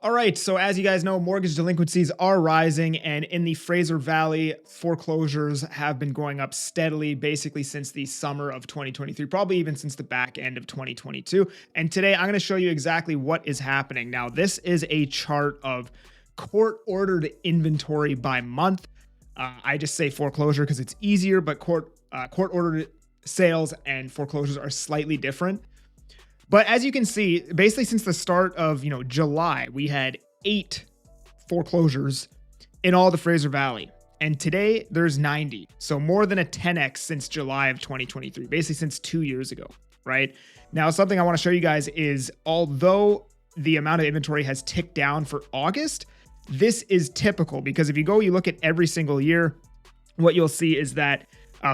All right, so as you guys know, mortgage delinquencies are rising, and in the Fraser Valley, foreclosures have been going up steadily, basically since the summer of 2023, probably even since the back end of 2022. And today I'm going to show you exactly what is happening. Now, this is a chart of court-ordered inventory by month. I just say foreclosure because it's easier, but court-ordered sales and foreclosures are slightly different. But as you can see, basically since the start of, July, we had 8 foreclosures in all the Fraser Valley. And today there's 90. So more than a 10x since July of 2023, basically since 2 years ago, right? Now, something I want to show you guys is although the amount of inventory has ticked down for August, this is typical because if you look at every single year, what you'll see is that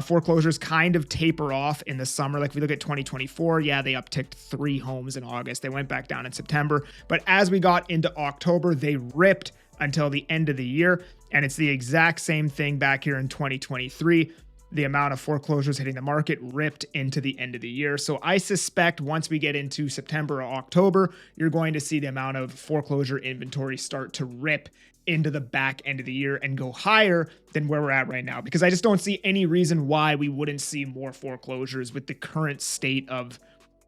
foreclosures kind of taper off in the summer. Like if we look at 2024, they upticked 3 homes in August. They went back down in September. But as we got into October, they ripped until the end of the year. And it's the exact same thing back here in 2023. The amount of foreclosures hitting the market ripped into the end of the year. So I suspect once we get into September or October, you're going to see the amount of foreclosure inventory start to rip into the back end of the year and go higher than where we're at right now, because I just don't see any reason why we wouldn't see more foreclosures with the current state of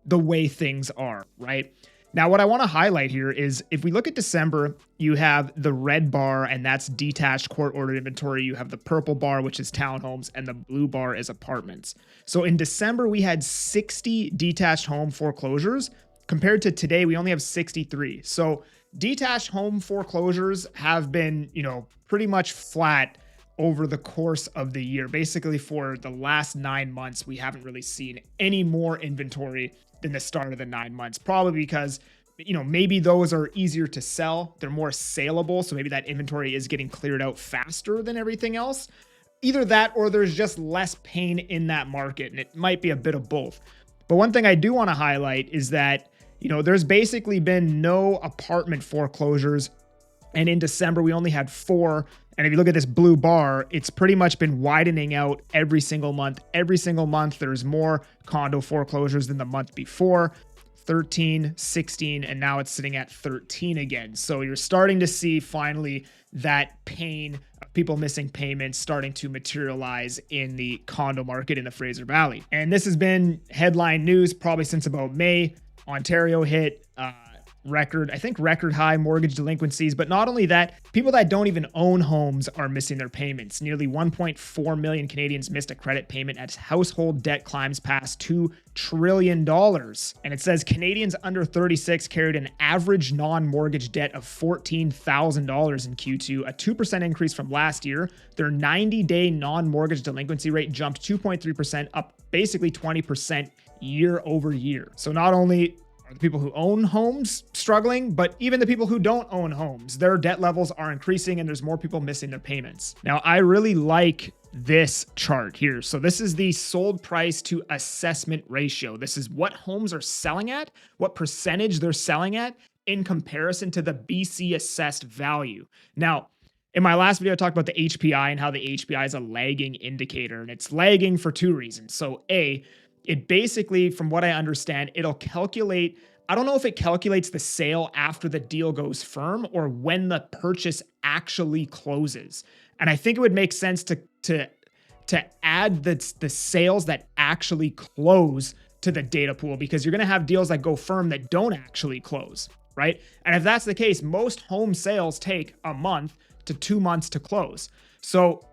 the way things are, right? Now, what I want to highlight here is if we look at December, you have the red bar, and that's detached court-ordered inventory. You have the purple bar, which is townhomes, and the blue bar is apartments. So in December, we had 60 detached home foreclosures. Compared to today, we only have 63. So detached home foreclosures have been, pretty much flat over the course of the year. Basically, for the last 9 months, we haven't really seen any more inventory than the start of the 9 months, probably because, maybe those are easier to sell. They're more saleable. So maybe that inventory is getting cleared out faster than everything else. Either that or there's just less pain in that market. And it might be a bit of both. But one thing I do want to highlight is that there's basically been no apartment foreclosures. And in December, we only had 4. And if you look at this blue bar, it's pretty much been widening out every single month. Every single month, there's more condo foreclosures than the month before. 13, 16, and now it's sitting at 13 again. So you're starting to see finally that pain of people missing payments starting to materialize in the condo market in the Fraser Valley. And this has been headline news probably since about May. Ontario hit record high mortgage delinquencies. But not only that, people that don't even own homes are missing their payments. Nearly 1.4 million Canadians missed a credit payment as household debt climbs past $2 trillion. And it says Canadians under 36 carried an average non-mortgage debt of $14,000 in Q2, a 2% increase from last year. Their 90-day non-mortgage delinquency rate jumped 2.3%, up basically 20% year over year. So not only are the people who own homes struggling, but even the people who don't own homes, their debt levels are increasing and there's more people missing their payments. Now, I really like this chart here. So this is the sold price to assessment ratio. This is what homes are selling at, what percentage they're selling at in comparison to the BC assessed value. Now, in my last video, I talked about the HPI and how the HPI is a lagging indicator, and it's lagging for 2 reasons. So it basically, from what I understand, it'll calculate, I don't know if it calculates the sale after the deal goes firm or when the purchase actually closes. And I think it would make sense to add the sales that actually close to the data pool, because you're going to have deals that go firm that don't actually close, right? And if that's the case, most home sales take a month to 2 months to close. So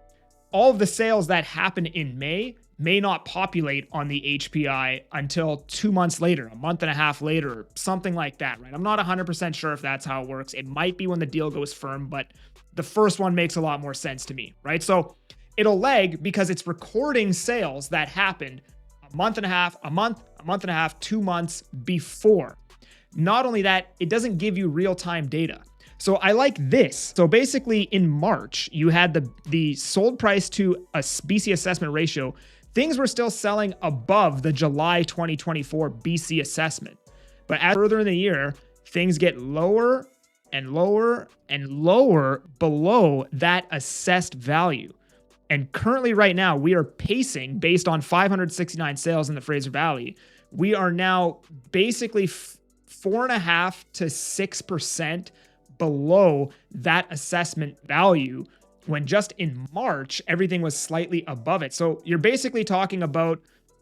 all of the sales that happen in May may not populate on the HPI until 2 months later, a month and a half later, something like that, right? I'm not 100% sure if that's how it works. It might be when the deal goes firm, but the first one makes a lot more sense to me, right? So it'll lag because it's recording sales that happened a month and a half, a month and a half, 2 months before. Not only that, it doesn't give you real-time data. So I like this. So basically in March, you had the sold price to a BC assessment ratio. Things were still selling above the July 2024 BC assessment. But as further in the year, things get lower and lower and lower below that assessed value. And currently right now, we are pacing based on 569 sales in the Fraser Valley. We are now basically 4.5% to 6% below that assessment value, when just in March, everything was slightly above it. So you're basically talking about,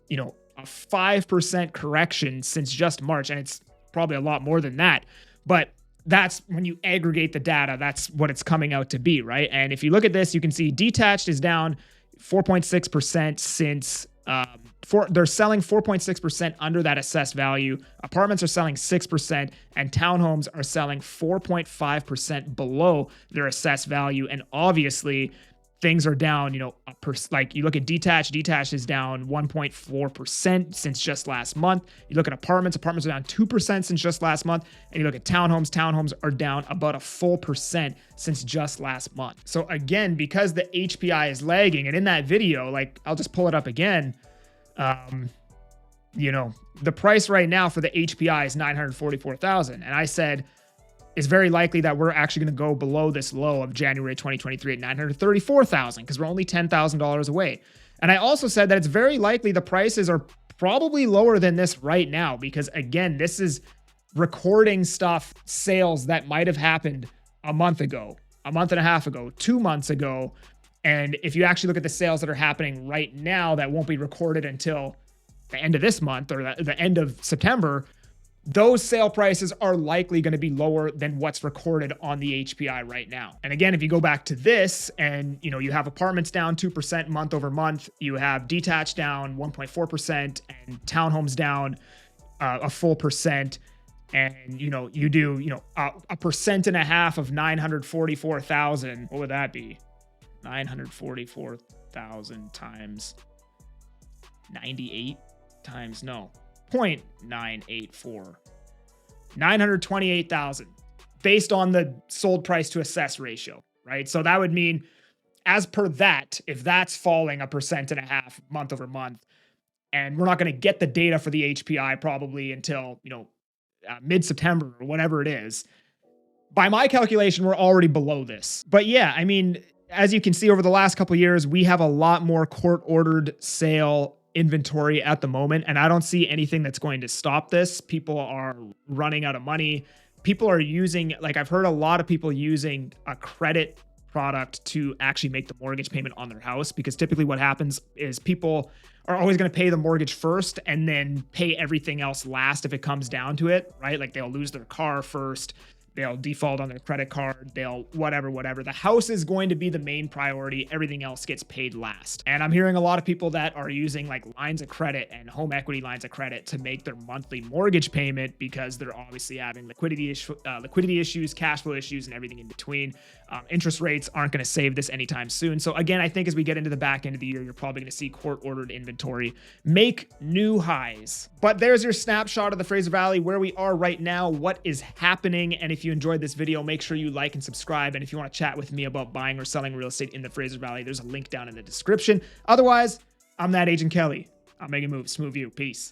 a 5% correction since just March. And it's probably a lot more than that. But that's when you aggregate the data, that's what it's coming out to be, right? And if you look at this, you can see detached is down 4.6% since they're selling 4.6% under that assessed value. Apartments are selling 6%, and townhomes are selling 4.5% below their assessed value. And obviously, things are down, like you look at detached is down 1.4% since just last month. You look at apartments are down 2% since just last month. And you look at townhomes are down about a full percent since just last month. So again, because the HPI is lagging, and in that video, like I'll just pull it up again, the price right now for the HPI is $944,000. And I said, it's very likely that we're actually going to go below this low of January 2023 at $934,000 because we're only $10,000 away. And I also said that it's very likely the prices are probably lower than this right now because, again, this is recording sales that might have happened a month ago, a month and a half ago, 2 months ago. And if you actually look at the sales that are happening right now that won't be recorded until the end of this month or the end of September, those sale prices are likely going to be lower than what's recorded on the HPI right now. And again, if you go back to this and, you have apartments down 2% month over month, you have detached down 1.4% and townhomes down a full percent. And, you do, a 1.5% of 944,000. What would that be? 944,000 times 98 times, no. 0.984, 928,000 based on the sold price to assess ratio, right? So that would mean, as per that, if that's falling 1.5% month over month, and we're not going to get the data for the HPI probably until, mid-September or whatever it is, by my calculation, we're already below this. But yeah, I mean, as you can see over the last couple of years, we have a lot more court-ordered sale inventory at the moment, and I don't see anything that's going to stop this. People are running out of money. People are using, I've heard a lot of people using a credit product to actually make the mortgage payment on their house, because typically what happens is people are always going to pay the mortgage first and then pay everything else last if it comes down to it, right? Like they'll lose their car first, they'll default on their credit card, they'll whatever. The house is going to be the main priority. Everything else gets paid last. And I'm hearing a lot of people that are using lines of credit and home equity lines of credit to make their monthly mortgage payment because they're obviously having liquidity issues, cash flow issues, and everything in between. Interest rates aren't going to save this anytime soon. So again, I think as we get into the back end of the year, you're probably going to see court-ordered inventory make new highs. But there's your snapshot of the Fraser Valley, where we are right now, what is happening. And if you enjoyed this video, make sure you like and subscribe. And if you want to chat with me about buying or selling real estate in the Fraser Valley, there's a link down in the description. Otherwise, I'm that Agent Kelly. I'm making moves. Smooth you. Peace.